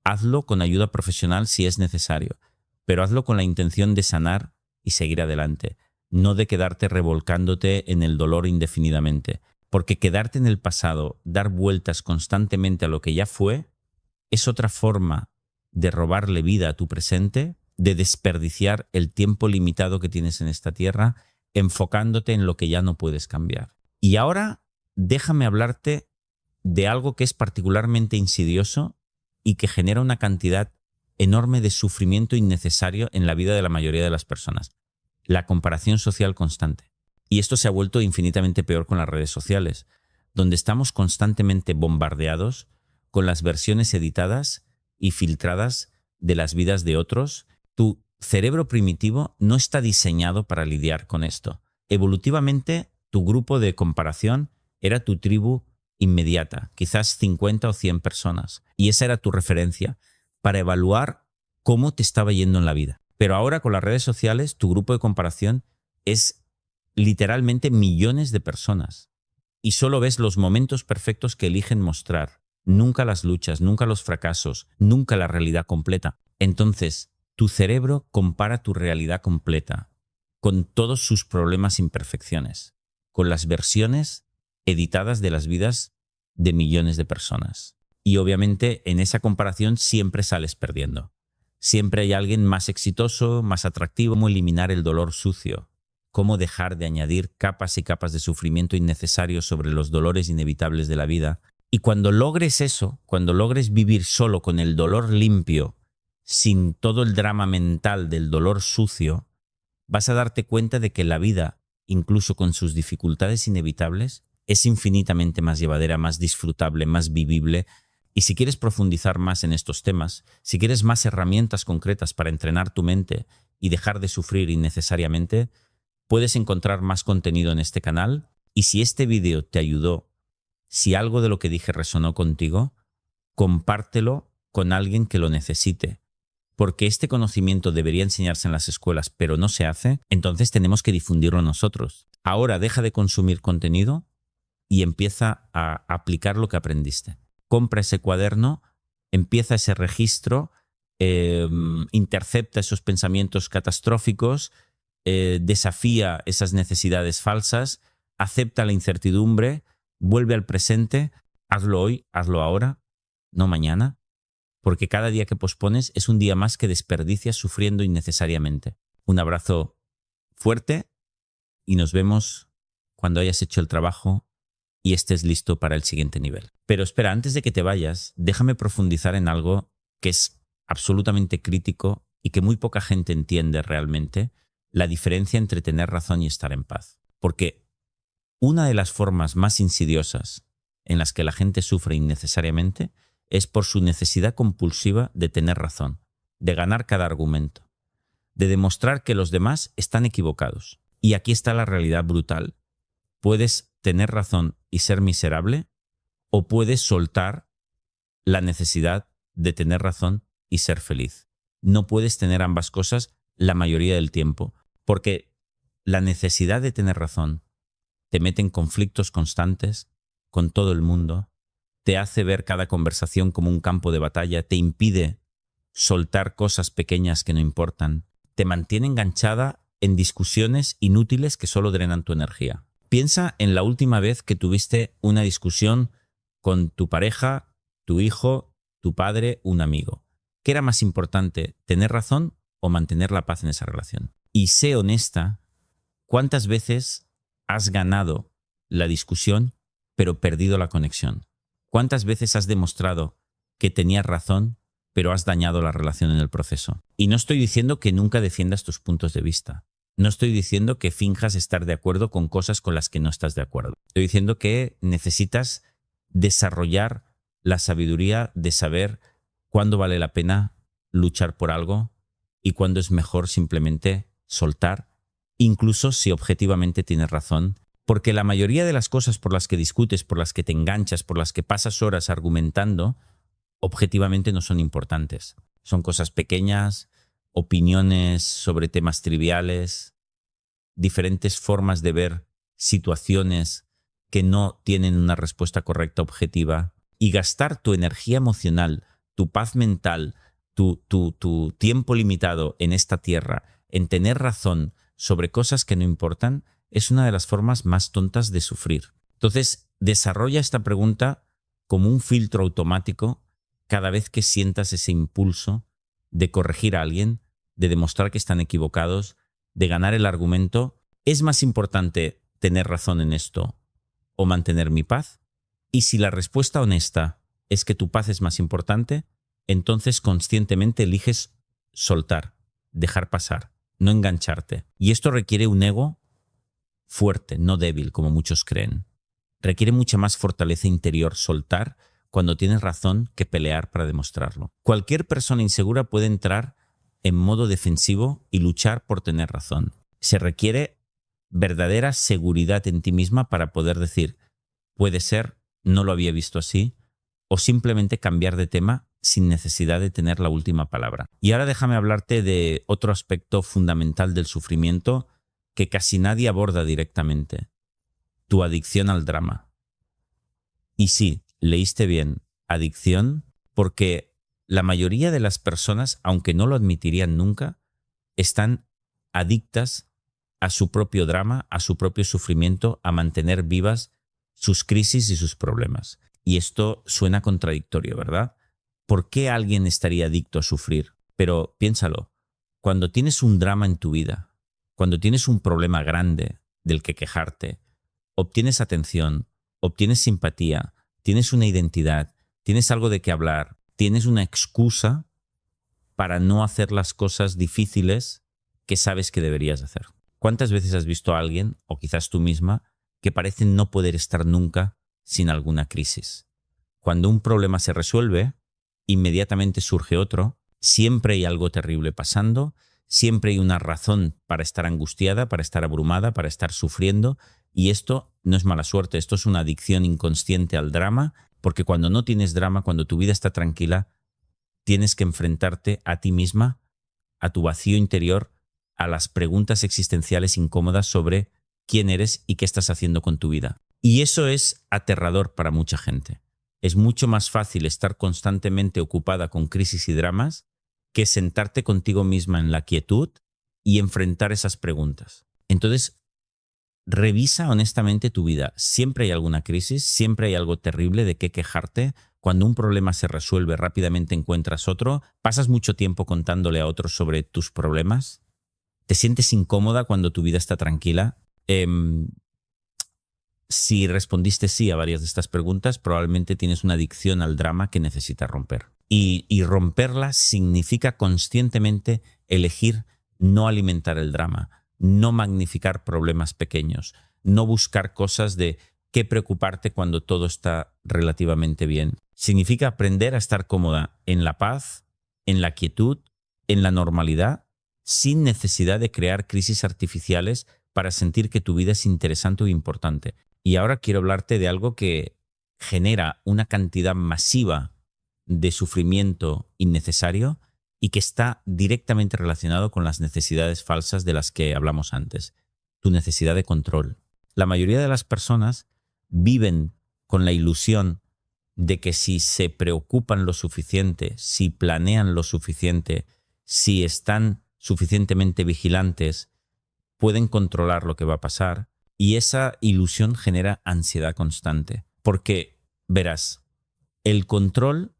hazlo con ayuda profesional si es necesario, pero hazlo con la intención de sanar y seguir adelante, no de quedarte revolcándote en el dolor indefinidamente. Porque quedarte en el pasado, dar vueltas constantemente a lo que ya fue, es otra forma de robarle vida a tu presente, de desperdiciar el tiempo limitado que tienes en esta tierra, enfocándote en lo que ya no puedes cambiar. Y ahora déjame hablarte de algo que es particularmente insidioso y que genera una cantidad enorme de sufrimiento innecesario en la vida de la mayoría de las personas: la comparación social constante. Y esto se ha vuelto infinitamente peor con las redes sociales, donde estamos constantemente bombardeados con las versiones editadas y filtradas de las vidas de otros. Tu cerebro primitivo no está diseñado para lidiar con esto. Evolutivamente, tu grupo de comparación era tu tribu inmediata, quizás 50 o 100 personas, y esa era tu referencia para evaluar cómo te estaba yendo en la vida. Pero ahora, con las redes sociales, tu grupo de comparación es literalmente millones de personas, y solo ves los momentos perfectos que eligen mostrar, nunca las luchas, nunca los fracasos, nunca la realidad completa. Entonces, tu cerebro compara tu realidad completa con todos sus problemas e imperfecciones, con las versiones editadas de las vidas de millones de personas. Y obviamente en esa comparación siempre sales perdiendo. Siempre hay alguien más exitoso, más atractivo. Cómo eliminar el dolor sucio, cómo dejar de añadir capas y capas de sufrimiento innecesario sobre los dolores inevitables de la vida. Y cuando logres eso, cuando logres vivir solo con el dolor limpio, sin todo el drama mental del dolor sucio, vas a darte cuenta de que la vida, incluso con sus dificultades inevitables, es infinitamente más llevadera, más disfrutable, más vivible. Y si quieres profundizar más en estos temas, si quieres más herramientas concretas para entrenar tu mente y dejar de sufrir innecesariamente, puedes encontrar más contenido en este canal. Y si este vídeo te ayudó, si algo de lo que dije resonó contigo, compártelo con alguien que lo necesite. Porque este conocimiento debería enseñarse en las escuelas, pero no se hace, entonces tenemos que difundirlo nosotros. Ahora deja de consumir contenido y empieza a aplicar lo que aprendiste. Compra ese cuaderno, empieza ese registro, intercepta esos pensamientos catastróficos, desafía esas necesidades falsas, acepta la incertidumbre, vuelve al presente, hazlo hoy, hazlo ahora, no mañana. Porque cada día que pospones es un día más que desperdicias sufriendo innecesariamente. Un abrazo fuerte y nos vemos cuando hayas hecho el trabajo y estés listo para el siguiente nivel. Pero espera, antes de que te vayas, déjame profundizar en algo que es absolutamente crítico y que muy poca gente entiende realmente, la diferencia entre tener razón y estar en paz. Porque una de las formas más insidiosas en las que la gente sufre innecesariamente es por su necesidad compulsiva de tener razón, de ganar cada argumento, de demostrar que los demás están equivocados. Y aquí está la realidad brutal. Puedes tener razón y ser miserable, o puedes soltar la necesidad de tener razón y ser feliz. No puedes tener ambas cosas la mayoría del tiempo, porque la necesidad de tener razón te mete en conflictos constantes con todo el mundo, te hace ver cada conversación como un campo de batalla, te impide soltar cosas pequeñas que no importan, te mantiene enganchada en discusiones inútiles que solo drenan tu energía. Piensa en la última vez que tuviste una discusión con tu pareja, tu hijo, tu padre, un amigo. ¿Qué era más importante, tener razón o mantener la paz en esa relación? Y sé honesta, ¿cuántas veces has ganado la discusión pero perdido la conexión? ¿Cuántas veces has demostrado que tenías razón pero has dañado la relación en el proceso? Y no estoy diciendo que nunca defiendas tus puntos de vista. No estoy diciendo que finjas estar de acuerdo con cosas con las que no estás de acuerdo. Estoy diciendo que necesitas desarrollar la sabiduría de saber cuándo vale la pena luchar por algo y cuándo es mejor simplemente soltar, incluso si objetivamente tienes razón, porque la mayoría de las cosas por las que discutes, por las que te enganchas, por las que pasas horas argumentando, objetivamente no son importantes. Son cosas pequeñas, opiniones sobre temas triviales, diferentes formas de ver situaciones que no tienen una respuesta correcta objetiva, y gastar tu energía emocional, tu paz mental, tu tiempo limitado en esta tierra, en tener razón sobre cosas que no importan, es una de las formas más tontas de sufrir. Entonces, desarrolla esta pregunta como un filtro automático cada vez que sientas ese impulso de corregir a alguien, de demostrar que están equivocados, de ganar el argumento. ¿Es más importante tener razón en esto o mantener mi paz? Y si la respuesta honesta es que tu paz es más importante, entonces conscientemente eliges soltar, dejar pasar, no engancharte. Y esto requiere un ego fuerte, no débil, como muchos creen. Requiere mucha más fortaleza interior soltar cuando tienes razón que pelear para demostrarlo. Cualquier persona insegura puede entrar en modo defensivo y luchar por tener razón. Se requiere verdadera seguridad en ti misma para poder decir, puede ser, no lo había visto así, o simplemente cambiar de tema sin necesidad de tener la última palabra. Y ahora déjame hablarte de otro aspecto fundamental del sufrimiento que casi nadie aborda directamente: tu adicción al drama. Y sí, leíste bien, adicción, porque la mayoría de las personas, aunque no lo admitirían nunca, están adictas a su propio drama, a su propio sufrimiento, a mantener vivas sus crisis y sus problemas. Y esto suena contradictorio, ¿verdad? ¿Por qué alguien estaría adicto a sufrir? Pero piénsalo, cuando tienes un drama en tu vida, cuando tienes un problema grande del que quejarte, obtienes atención, obtienes simpatía, tienes una identidad, tienes algo de qué hablar, tienes una excusa para no hacer las cosas difíciles que sabes que deberías hacer. ¿Cuántas veces has visto a alguien, o quizás tú misma, que parece no poder estar nunca sin alguna crisis? Cuando un problema se resuelve, inmediatamente surge otro, siempre hay algo terrible pasando, siempre hay una razón para estar angustiada, para estar abrumada, para estar sufriendo, y esto no es mala suerte, esto es una adicción inconsciente al drama, porque cuando no tienes drama, cuando tu vida está tranquila, tienes que enfrentarte a ti misma, a tu vacío interior, a las preguntas existenciales incómodas sobre quién eres y qué estás haciendo con tu vida. Y eso es aterrador para mucha gente. Es mucho más fácil estar constantemente ocupada con crisis y dramas que sentarte contigo misma en la quietud y enfrentar esas preguntas. Entonces, revisa honestamente tu vida. Siempre hay alguna crisis, siempre hay algo terrible de qué quejarte. Cuando un problema se resuelve, rápidamente encuentras otro. ¿Pasas mucho tiempo contándole a otros sobre tus problemas? ¿Te sientes incómoda cuando tu vida está tranquila? Si respondiste sí a varias de estas preguntas, probablemente tienes una adicción al drama que necesitas romper. Y romperla significa conscientemente elegir no alimentar el drama, no magnificar problemas pequeños, no buscar cosas de qué preocuparte cuando todo está relativamente bien. Significa aprender a estar cómoda en la paz, en la quietud, en la normalidad, sin necesidad de crear crisis artificiales para sentir que tu vida es interesante o importante. Y ahora quiero hablarte de algo que genera una cantidad masiva de sufrimiento innecesario y que está directamente relacionado con las necesidades falsas de las que hablamos antes. Tu necesidad de control. La mayoría de las personas viven con la ilusión de que si se preocupan lo suficiente, si planean lo suficiente, si están suficientemente vigilantes, pueden controlar lo que va a pasar, y esa ilusión genera ansiedad constante. Porque, verás, el control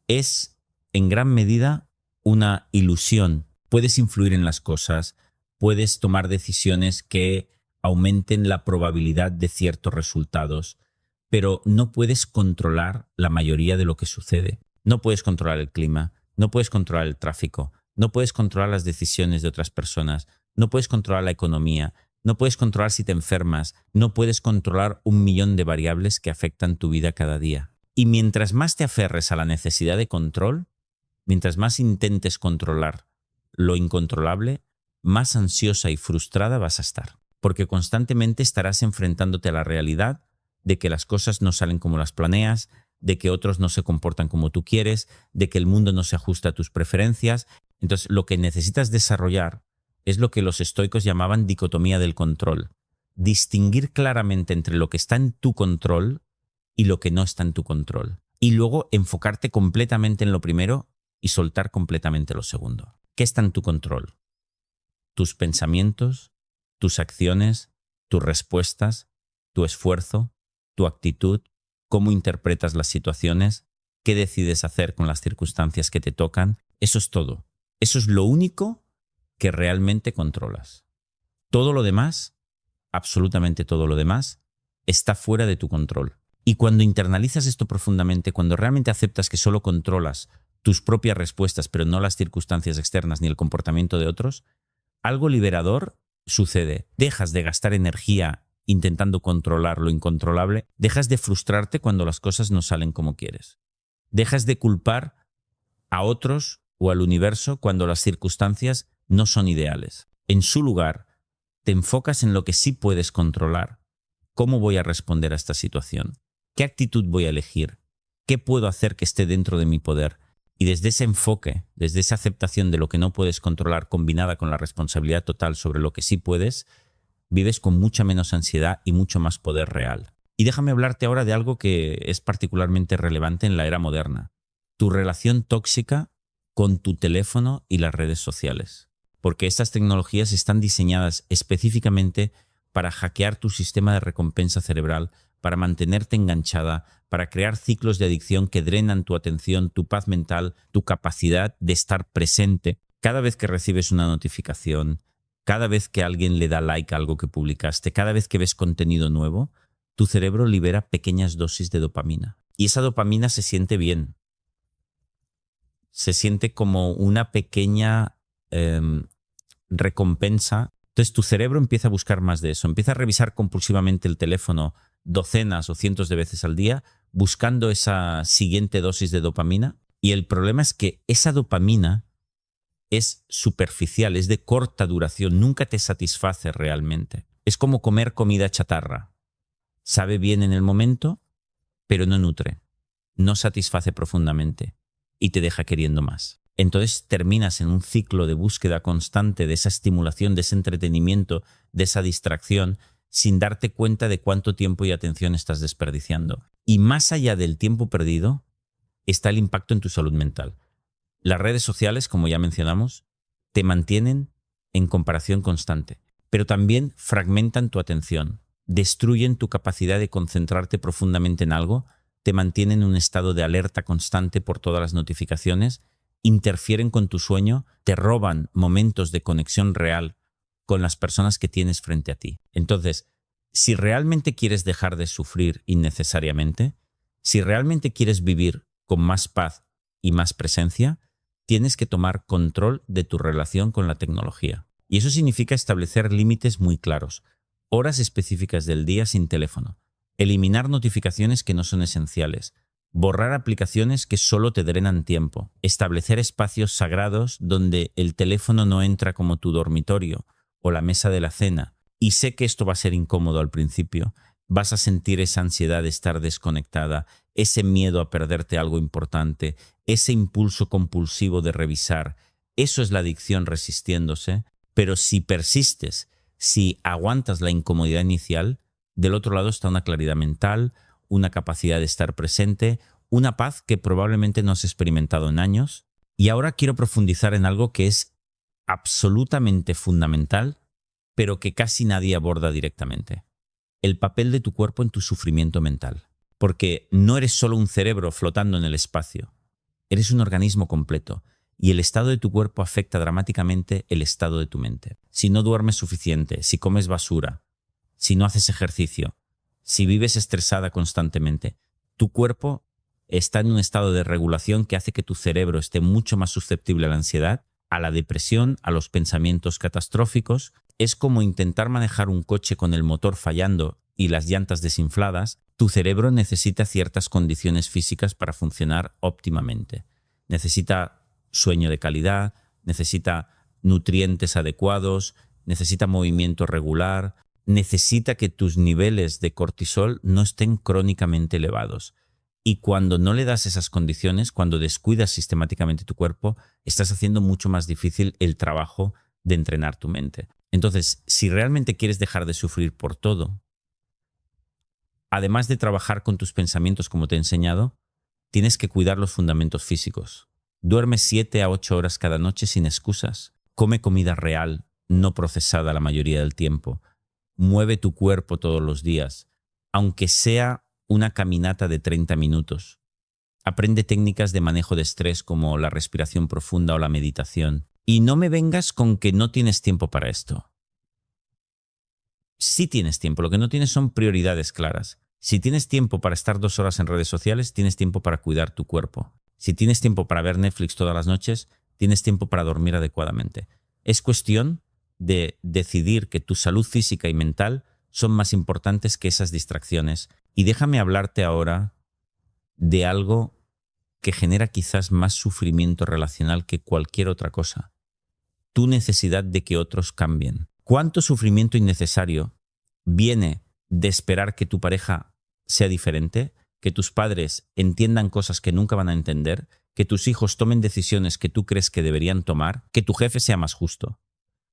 es en gran medida una ilusión. Puedes influir en las cosas, puedes tomar decisiones que aumenten la probabilidad de ciertos resultados, pero no puedes controlar la mayoría de lo que sucede. No puedes controlar el clima, no puedes controlar el tráfico, no puedes controlar las decisiones de otras personas, no puedes controlar la economía, no puedes controlar si te enfermas, no puedes controlar 1.000.000 de variables que afectan tu vida cada día. Y mientras más te aferres a la necesidad de control, mientras más intentes controlar lo incontrolable, más ansiosa y frustrada vas a estar. Porque constantemente estarás enfrentándote a la realidad de que las cosas no salen como las planeas, de que otros no se comportan como tú quieres, de que el mundo no se ajusta a tus preferencias. Entonces, lo que necesitas desarrollar es lo que los estoicos llamaban dicotomía del control. Distinguir claramente entre lo que está en tu control y lo que no está en tu control. Y luego enfocarte completamente en lo primero y soltar completamente lo segundo. ¿Qué está en tu control? Tus pensamientos, tus acciones, tus respuestas, tu esfuerzo, tu actitud, cómo interpretas las situaciones, qué decides hacer con las circunstancias que te tocan. Eso es todo. Eso es lo único que realmente controlas. Todo lo demás, absolutamente todo lo demás, está fuera de tu control. Y cuando internalizas esto profundamente, cuando realmente aceptas que solo controlas tus propias respuestas, pero no las circunstancias externas ni el comportamiento de otros, algo liberador sucede. Dejas de gastar energía intentando controlar lo incontrolable, dejas de frustrarte cuando las cosas no salen como quieres. Dejas de culpar a otros o al universo cuando las circunstancias no son ideales. En su lugar, te enfocas en lo que sí puedes controlar. ¿Cómo voy a responder a esta situación? ¿Qué actitud voy a elegir? ¿Qué puedo hacer que esté dentro de mi poder? Y desde ese enfoque, desde esa aceptación de lo que no puedes controlar combinada con la responsabilidad total sobre lo que sí puedes, vives con mucha menos ansiedad y mucho más poder real. Y déjame hablarte ahora de algo que es particularmente relevante en la era moderna. Tu relación tóxica con tu teléfono y las redes sociales. Porque estas tecnologías están diseñadas específicamente para hackear tu sistema de recompensa cerebral, para mantenerte enganchada, para crear ciclos de adicción que drenan tu atención, tu paz mental, tu capacidad de estar presente. Cada vez que recibes una notificación, cada vez que alguien le da like a algo que publicaste, cada vez que ves contenido nuevo, tu cerebro libera pequeñas dosis de dopamina. Y esa dopamina se siente bien. Se siente como una pequeña recompensa. Entonces tu cerebro empieza a buscar más de eso. Empieza a revisar compulsivamente el teléfono docenas o cientos de veces al día, buscando esa siguiente dosis de dopamina. Y el problema es que esa dopamina es superficial, es de corta duración, nunca te satisface realmente. Es como comer comida chatarra. Sabe bien en el momento, pero no nutre, no satisface profundamente y te deja queriendo más. Entonces terminas en un ciclo de búsqueda constante de esa estimulación, de ese entretenimiento, de esa distracción, sin darte cuenta de cuánto tiempo y atención estás desperdiciando. Y más allá del tiempo perdido, está el impacto en tu salud mental. Las redes sociales, como ya mencionamos, te mantienen en comparación constante, pero también fragmentan tu atención, destruyen tu capacidad de concentrarte profundamente en algo, te mantienen en un estado de alerta constante por todas las notificaciones, interfieren con tu sueño, te roban momentos de conexión real con las personas que tienes frente a ti. Entonces, Si realmente quieres dejar de sufrir innecesariamente, si realmente quieres vivir con más paz y más presencia, tienes que tomar control de tu relación con la tecnología. Y eso significa establecer límites muy claros, horas específicas del día sin teléfono, eliminar notificaciones que no son esenciales, borrar aplicaciones que solo te drenan tiempo, establecer espacios sagrados donde el teléfono no entra como tu dormitorio o la mesa de la cena. Y sé que esto va a ser incómodo al principio. Vas a sentir esa ansiedad de estar desconectada, ese miedo a perderte algo importante, ese impulso compulsivo de revisar. Eso es la adicción resistiéndose. Pero si persistes, si aguantas la incomodidad inicial, del otro lado está una claridad mental, una capacidad de estar presente, una paz que probablemente no has experimentado en años. Y ahora quiero profundizar en algo que es absolutamente fundamental, pero que casi nadie aborda directamente. El papel de tu cuerpo en tu sufrimiento mental. Porque no eres solo un cerebro flotando en el espacio. Eres un organismo completo. Y el estado de tu cuerpo afecta dramáticamente el estado de tu mente. Si no duermes suficiente, si comes basura, si no haces ejercicio, si vives estresada constantemente, tu cuerpo está en un estado de regulación que hace que tu cerebro esté mucho más susceptible a la ansiedad, a la depresión, a los pensamientos catastróficos. Es como intentar manejar un coche con el motor fallando y las llantas desinfladas. Tu cerebro necesita ciertas condiciones físicas para funcionar óptimamente. Necesita sueño de calidad, necesita nutrientes adecuados, necesita movimiento regular, necesita que tus niveles de cortisol no estén crónicamente elevados. Y cuando no le das esas condiciones, cuando descuidas sistemáticamente tu cuerpo, estás haciendo mucho más difícil el trabajo de entrenar tu mente. Entonces, si realmente quieres dejar de sufrir por todo, además de trabajar con tus pensamientos como te he enseñado, tienes que cuidar los fundamentos físicos. Duerme 7 a 8 horas cada noche sin excusas. Come comida real, no procesada la mayoría del tiempo. Mueve tu cuerpo todos los días, aunque sea una caminata de 30 minutos. Aprende técnicas de manejo de estrés como la respiración profunda o la meditación. Y no me vengas con que no tienes tiempo para esto. Sí tienes tiempo, lo que no tienes son prioridades claras. Si tienes tiempo para estar 2 horas en redes sociales, tienes tiempo para cuidar tu cuerpo. Si tienes tiempo para ver Netflix todas las noches, tienes tiempo para dormir adecuadamente. Es cuestión de decidir que tu salud física y mental son más importantes que esas distracciones. Y déjame hablarte ahora de algo que genera quizás más sufrimiento relacional que cualquier otra cosa. Tu necesidad de que otros cambien. ¿Cuánto sufrimiento innecesario viene de esperar que tu pareja sea diferente, que tus padres entiendan cosas que nunca van a entender, que tus hijos tomen decisiones que tú crees que deberían tomar, que tu jefe sea más justo,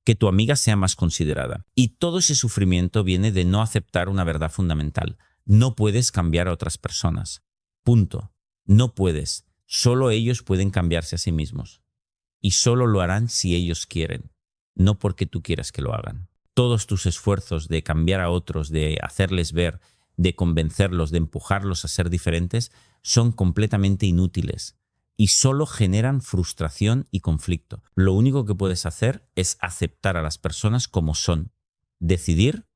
que tu amiga sea más considerada? Y todo ese sufrimiento viene de no aceptar una verdad fundamental. No puedes cambiar a otras personas. Punto. No puedes. Solo ellos pueden cambiarse a sí mismos. Y solo lo harán si ellos quieren, no porque tú quieras que lo hagan. Todos tus esfuerzos de cambiar a otros, de hacerles ver, de convencerlos, de empujarlos a ser diferentes, son completamente inútiles y solo generan frustración y conflicto. Lo único que puedes hacer es aceptar a las personas como son, decidir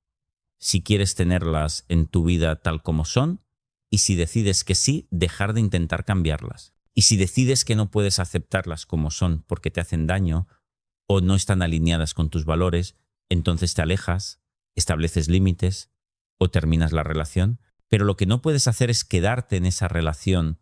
si quieres tenerlas en tu vida tal como son, y si decides que sí, dejar de intentar cambiarlas. Y si decides que no puedes aceptarlas como son porque te hacen daño o no están alineadas con tus valores, entonces te alejas, estableces límites o terminas la relación. Pero lo que no puedes hacer es quedarte en esa relación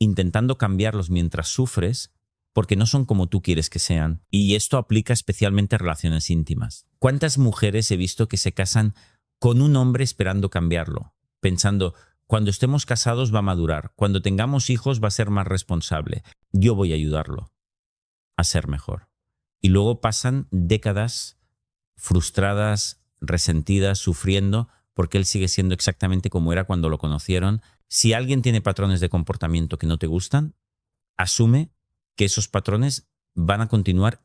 intentando cambiarlos mientras sufres, porque no son como tú quieres que sean. Y esto aplica especialmente a relaciones íntimas. ¿Cuántas mujeres he visto que se casan con un hombre esperando cambiarlo? Pensando, cuando estemos casados va a madurar, cuando tengamos hijos va a ser más responsable, yo voy a ayudarlo a ser mejor. Y luego pasan décadas frustradas, resentidas, sufriendo, porque él sigue siendo exactamente como era cuando lo conocieron. Si alguien tiene patrones de comportamiento que no te gustan, asume que esos patrones van a continuar